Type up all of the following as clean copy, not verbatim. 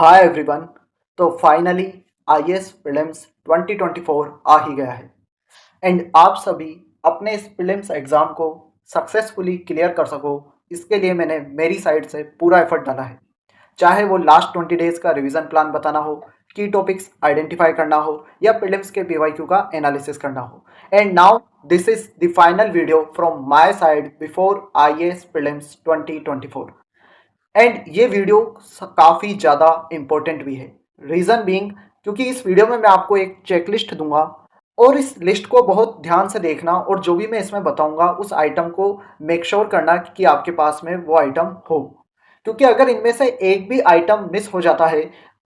Hi everyone. तो finally IAS prelims 2024 आ ही गया है एंड आप सभी अपने इस प्रीलिम्स एग्ज़ाम को सक्सेसफुली क्लियर कर सको, इसके लिए मैंने मेरी साइड से पूरा एफर्ट डाला है। चाहे वो लास्ट 20 डेज़ का रिवीजन प्लान बताना हो, की टॉपिक्स आइडेंटिफाई करना हो या प्रीलिम्स के पीवाईक्यू का एनालिसिस करना हो। And now this is the final video from my side before IAS prelims 2024। And ये वीडियो काफ़ी ज़्यादा इम्पोर्टेंट भी है। रीज़न बीइंग, क्योंकि इस वीडियो में मैं आपको एक चेकलिस्ट दूंगा और इस लिस्ट को बहुत ध्यान से देखना और जो भी मैं इसमें बताऊंगा उस आइटम को मेक श्योर करना कि आपके पास में वो आइटम हो, क्योंकि अगर इनमें से एक भी आइटम मिस हो जाता है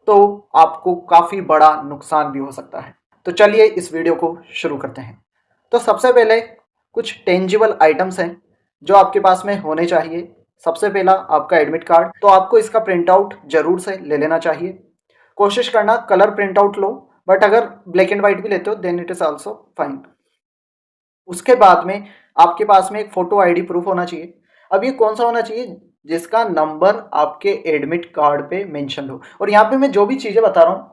तो आपको काफ़ी बड़ा नुकसान भी हो सकता है। तो चलिए इस वीडियो को शुरू करते हैं। तो सबसे पहले कुछ टेंजिबल आइटम्स हैं जो आपके पास में होने चाहिए। सबसे पहला आपका एडमिट कार्ड, तो आपको इसका प्रिंट आउट जरूर से ले लेना चाहिए। कोशिश करना कलर प्रिंट आउट लो, बट अगर ब्लैक एंड व्हाइट भी लेते हो then it is also fine. उसके बाद में आपके पास में एक फोटो आईडी प्रूफ होना चाहिए। अब ये कौन सा होना चाहिए? जिसका नंबर आपके एडमिट कार्ड पे मेंशन हो। और यहाँ पे मैं जो भी चीज़ें बता रहा हूँ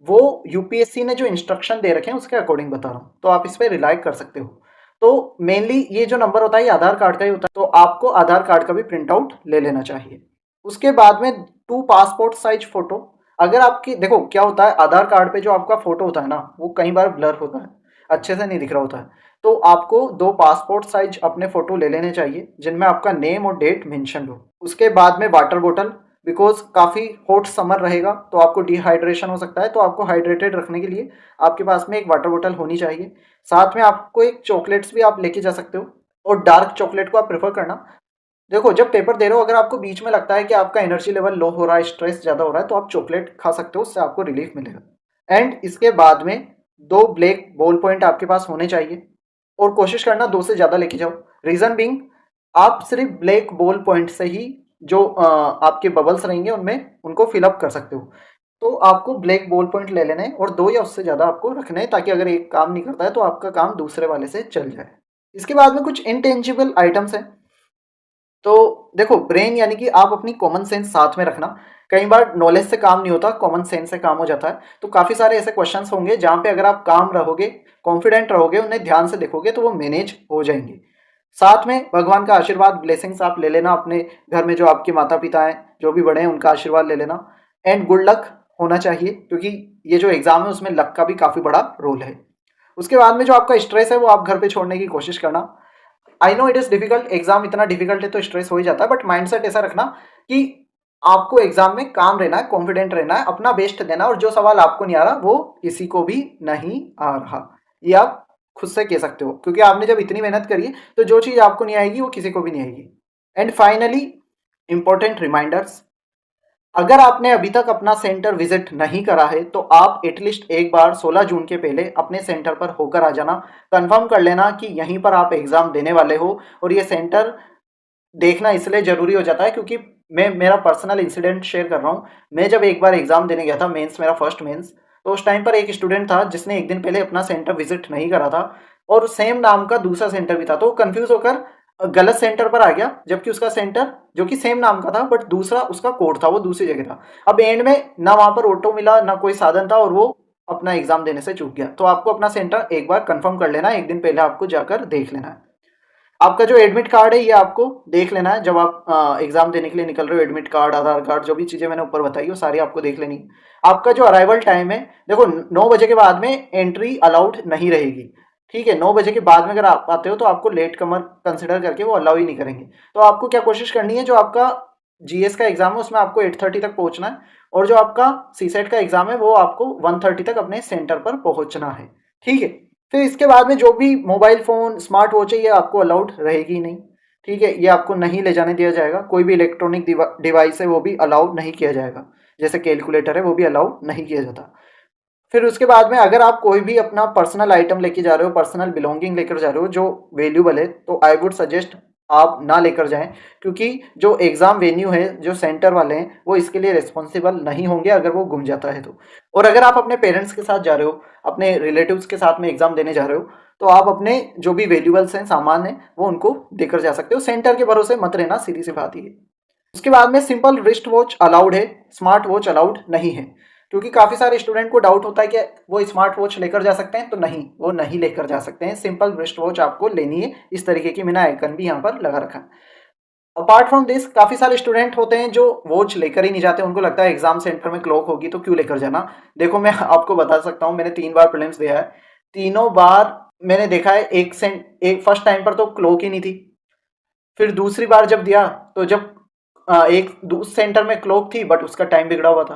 वो यूपीएससी ने जो इंस्ट्रक्शन दे रखे हैं उसके अकॉर्डिंग बता रहा हूँ, तो आप इस पर रिलाई कर सकते हो। तो मेनली ये जो नंबर होता है ये आधार कार्ड का ही होता है, तो आपको आधार कार्ड का भी प्रिंट आउट ले लेना चाहिए। उसके बाद में 2 पासपोर्ट साइज फोटो। अगर आपकी देखो क्या होता है, आधार कार्ड पे जो आपका फोटो होता है ना वो कई बार ब्लर होता है, अच्छे से नहीं दिख रहा होता है। तो आपको 2 पासपोर्ट साइज अपने फोटो ले लेने चाहिए जिनमें आपका नेम और डेट मेंशन हो। उसके बाद में वाटर बोतल, बिकॉज काफ़ी हॉट समर रहेगा तो आपको डिहाइड्रेशन हो सकता है, तो आपको हाइड्रेटेड रखने के लिए आपके पास में एक वाटर बोतल होनी चाहिए। साथ में आपको एक चॉकलेट्स भी आप लेके जा सकते हो, और डार्क चॉकलेट को आप प्रेफर करना। देखो जब पेपर दे रहे हो अगर आपको बीच में लगता है कि आपका एनर्जी लेवल लो हो रहा है, स्ट्रेस ज़्यादा हो रहा है, तो आप चॉकलेट खा सकते हो, उससे आपको रिलीफ मिलेगा। एंड इसके बाद में 2 ब्लैक बॉल पॉइंट आपके पास होने चाहिए, और कोशिश करना 2 से ज़्यादा लेके जाओ। रीज़न बीइंग, आप सिर्फ ब्लैक बॉल पॉइंट से ही जो आपके बबल्स रहेंगे उनमें उनको फिलअप कर सकते हो। तो आपको ब्लैक बॉल पॉइंट ले लेने हैं और 2 या उससे ज़्यादा आपको रखने हैं, ताकि अगर एक काम नहीं करता है तो आपका काम दूसरे वाले से चल जाए। इसके बाद में कुछ इनटेंजिबल आइटम्स हैं। तो देखो ब्रेन यानी कि आप अपनी कॉमन सेंस साथ में रखना। कई बार नॉलेज से काम नहीं होता, कॉमन सेंस से काम हो जाता है। तो काफ़ी सारे ऐसे क्वेश्चंस होंगे जहाँ पे अगर आप काम रहोगे, कॉन्फिडेंट रहोगे, उन्हें ध्यान से देखोगे तो वो मैनेज हो जाएंगे। साथ में भगवान का आशीर्वाद, ब्लेसिंग्स आप ले लेना। अपने घर में जो आपके माता पिता हैं, जो भी बड़े हैं, उनका आशीर्वाद ले लेना। एंड गुड लक होना चाहिए, क्योंकि ये जो एग्ज़ाम है उसमें लक का भी काफ़ी बड़ा रोल है। उसके बाद में जो आपका स्ट्रेस है वो आप घर पे छोड़ने की कोशिश करना। I know it is difficult, exam इतना डिफिकल्ट है तो स्ट्रेस हो ही जाता है, बट माइंडसेट ऐसा रखना कि आपको एग्जाम में काम रहना है, कॉन्फिडेंट रहना है, अपना बेस्ट देना, और जो सवाल आपको नहीं आ रहा वो किसी को भी नहीं आ रहा, ये आप खुद से कह सकते हो, क्योंकि आपने जब इतनी मेहनत करी है तो जो चीज़ आपको नहीं आएगी वो किसी को भी नहीं आएगी। एंड फाइनली इंपॉर्टेंट रिमाइंडर्स, अगर आपने अभी तक अपना सेंटर विजिट नहीं करा है तो आप एटलीस्ट एक बार 16 जून के पहले अपने सेंटर पर होकर आ जाना। कंफर्म कर लेना कि यहीं पर आप एग्ज़ाम देने वाले हो। और ये सेंटर देखना इसलिए ज़रूरी हो जाता है क्योंकि मैं मेरा पर्सनल इंसिडेंट शेयर कर रहा हूँ। मैं जब एक बार एग्ज़ाम देने गया था, मेंस, मेरा फर्स्ट मेंस, तो उस टाइम पर एक स्टूडेंट था जिसने एक दिन पहले अपना सेंटर विजिट नहीं करा था, और सेम नाम का दूसरा सेंटर भी था, तो कंफ्यूज होकर गलत सेंटर पर आ गया, जबकि उसका सेंटर जो कि सेम नाम का था बट दूसरा उसका कोड था, वो दूसरी जगह था। अब एंड में ना वहाँ पर ऑटो मिला ना कोई साधन था, और वो अपना एग्ज़ाम देने से चूक गया। तो आपको अपना सेंटर एक बार कंफर्म कर लेना है, एक दिन पहले आपको जाकर देख लेना है। आपका जो एडमिट कार्ड है ये आपको देख लेना है जब आप एग्जाम देने के लिए निकल रहे हो। एडमिट कार्ड, आधार कार्ड, जो भी चीज़ें मैंने ऊपर बताई वो सारी आपको देख लेनी है। आपका जो अराइवल टाइम है, देखो 9 बजे के बाद में एंट्री अलाउड नहीं रहेगी, ठीक है। 9 बजे के बाद में अगर आप आते हो तो आपको लेट कमर कंसिडर करके वो अलाउ ही नहीं करेंगे। तो आपको क्या कोशिश करनी है, जो आपका जीएस का एग्जाम है उसमें आपको 8:30 तक पहुंचना है, और जो आपका सीसेट का एग्जाम है वो आपको 1:30 तक अपने सेंटर पर पहुंचना है, ठीक है। फिर इसके बाद में जो भी मोबाइल फ़ोन, स्मार्ट वॉच है, ये आपको अलाउड रहेगी नहीं, ठीक है। ये आपको नहीं ले जाने दिया जाएगा। कोई भी इलेक्ट्रॉनिक डिवाइस है वो भी अलाउड नहीं किया जाएगा, जैसे कैलकुलेटर है वो भी अलाउड नहीं किया जाता। फिर उसके बाद में अगर आप कोई भी अपना पर्सनल आइटम लेके जा रहे हो, पर्सनल बिलोंगिंग लेकर जा रहे हो जो वैल्यूबल है, तो आई वुड सजेस्ट आप ना लेकर जाएं, क्योंकि जो एग्ज़ाम वेन्यू है, जो सेंटर वाले हैं, वो इसके लिए रिस्पॉन्सिबल नहीं होंगे अगर वो गुम जाता है तो। और अगर आप अपने पेरेंट्स के साथ जा रहे हो, अपने रिलेटिव्स के साथ में एग्ज़ाम देने जा रहे हो, तो आप अपने जो भी वैल्यूबल्स हैं, सामान है, वो उनको देकर जा सकते हो। सेंटर के भरोसे मत रहना, सीधी सी बात ही है। उसके बाद में सिंपल रिस्ट वॉच अलाउड है, स्मार्ट वॉच अलाउड नहीं है, क्योंकि काफ़ी सारे स्टूडेंट को डाउट होता है कि वो स्मार्ट वॉच लेकर जा सकते हैं, तो नहीं, वो नहीं लेकर जा सकते हैं। सिंपल रिस्ट वॉच आपको लेनी है। इस तरीके की मैंने आइकन भी यहाँ पर लगा रखा है। अपार्ट फ्रॉम दिस काफ़ी सारे स्टूडेंट होते हैं जो वॉच लेकर ही नहीं जाते, उनको लगता है एग्जाम सेंटर में क्लॉक होगी तो क्यों लेकर जाना। देखो मैं आपको बता सकता हूँ, मैंने 3 बार प्रीलिम्स दिया है, तीनों बार मैंने देखा है एक फर्स्ट टाइम पर तो क्लॉक ही नहीं थी, फिर दूसरी बार जब दिया तो जब उस सेंटर में क्लॉक थी बट उसका टाइम बिगड़ा हुआ था।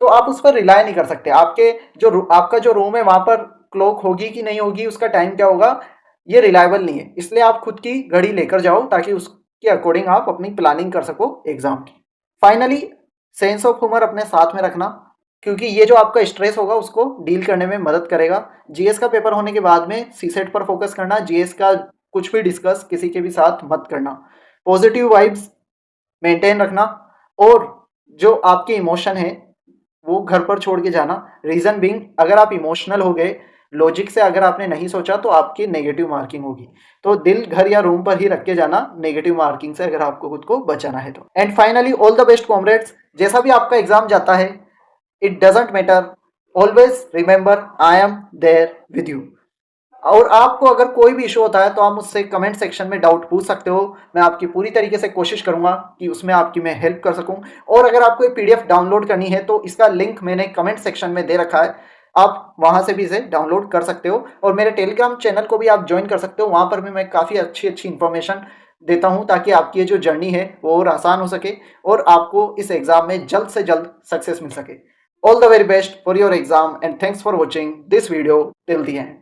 तो आप उस पर रिलाय नहीं कर सकते। आपका जो रूम है वहां पर क्लॉक होगी कि नहीं होगी, उसका टाइम क्या होगा, ये रिलायबल नहीं है। इसलिए आप खुद की घड़ी लेकर जाओ ताकि उसके अकॉर्डिंग आप अपनी प्लानिंग कर सको एग्जाम की। फाइनली सेंस ऑफ ह्यूमर अपने साथ में रखना, क्योंकि ये जो आपका स्ट्रेस होगा उसको डील करने में मदद करेगा। जीएस का पेपर होने के बाद में सीसेट पर फोकस करना, जीएस का कुछ भी डिस्कस किसी के भी साथ मत करना। पॉजिटिव वाइब्स मेंटेन रखना, और जो आपके इमोशन है वो घर पर छोड़ के जाना। रीजन बीइंग, अगर आप इमोशनल हो गए, लॉजिक से अगर आपने नहीं सोचा तो आपकी नेगेटिव मार्किंग होगी। तो दिल घर या रूम पर ही रख के जाना नेगेटिव मार्किंग से, अगर आपको खुद को बचाना है तो। And finally all the best comrades. जैसा भी आपका एग्जाम जाता है, it doesn't matter, always remember I am there with you. और आपको अगर कोई भी इशू होता है तो आप मुझसे कमेंट सेक्शन में डाउट पूछ सकते हो। मैं आपकी पूरी तरीके से कोशिश करूंगा कि उसमें आपकी मैं हेल्प कर सकूं। और अगर आपको ये पीडीएफ डाउनलोड करनी है तो इसका लिंक मैंने कमेंट सेक्शन में दे रखा है, आप वहां से भी इसे डाउनलोड कर सकते हो। और मेरे टेलीग्राम चैनल को भी आप ज्वाइन कर सकते हो, वहां पर भी मैं काफ़ी अच्छी अच्छी इंफॉर्मेशन देता हूं ताकि आपकी ये जो जर्नी है वो और आसान हो सके और आपको इस एग्जाम में जल्द से जल्द सक्सेस मिल सके। All the very best for your exam and thanks for watching this video till the end.